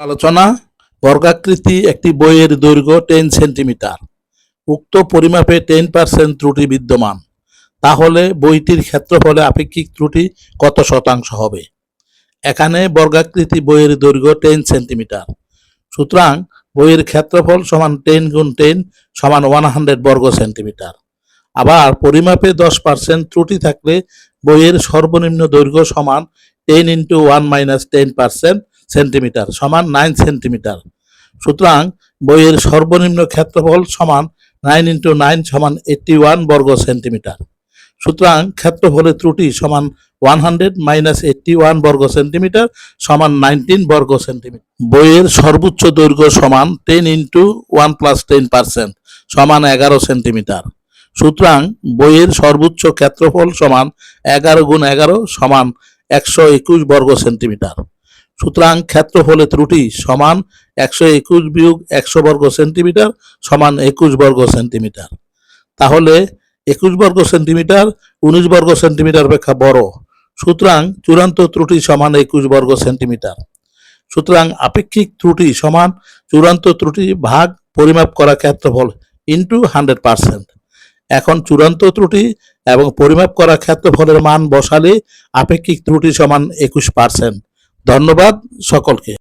আলোচনা। বর্গাকৃতি একটি বইয়ের দৈর্ঘ্য 10 সেন্টিমিটার। উক্ত পরিমাপে 10% ত্রুটি বিদ্যমান, তাহলে বইটির ক্ষেত্রফলে আপেক্ষিক ত্রুটি কত শতাংশ হবে? এখানে বর্গাকৃতি বইয়ের দৈর্ঘ্য 10 সেন্টিমিটার, সুতরাং বইয়ের ক্ষেত্রফল সমান 10 গুণ 10 সমান 100 বর্গ সেন্টিমিটার। আবার পরিমাপে 10% ত্রুটি থাকলে বইয়ের সর্বনিম্ন দৈর্ঘ্য সমান 10 ইন্টু 1 মাইনাস 10% সেন্টিমিটার সমান 9 সেন্টিমিটার। সুতরাং বইয়ের সর্বনিম্ন ক্ষেত্রফল সমান 9 ইন্টু 9 সমান 81 বর্গ সেন্টিমিটার। সুতরাং ক্ষেত্রফলের ত্রুটি সমান 100 মাইনাস 81 বর্গ সেন্টিমিটার সমান 19 বর্গ সেন্টিমিটার। বইয়ের সর্বোচ্চ দৈর্ঘ্য সমান 10 ইন্টু 1 প্লাস 10% সমান 11 সেন্টিমিটার। সুতরাং বইয়ের সর্বোচ্চ ক্ষেত্রফল সমান 11 গুণ 11 সমান 121 বর্গ সেন্টিমিটার। সুতরাং ক্ষেত্রফলে ত্রুটি সমান 121 বিয়োগ 100 বর্গ সেন্টিমিটার সমান 21 বর্গ সেন্টিমিটার। তাহলে 21 বর্গ সেন্টিমিটার 19 বর্গ সেন্টিমিটার অপেক্ষা বড়, সুতরাং চূড়ান্ত ত্রুটি সমান 21 বর্গ সেন্টিমিটার। সুতরাং আপেক্ষিক ত্রুটি সমান চূড়ান্ত ত্রুটি ভাগ পরিমাপ করা ক্ষেত্রফল ইন্টু 100%। এখন চূড়ান্ত ত্রুটি এবং পরিমাপ করা ক্ষেত্রফলের মান বসালে আপেক্ষিক ত্রুটি সমান 21%। ধন্যবাদ সকলকে।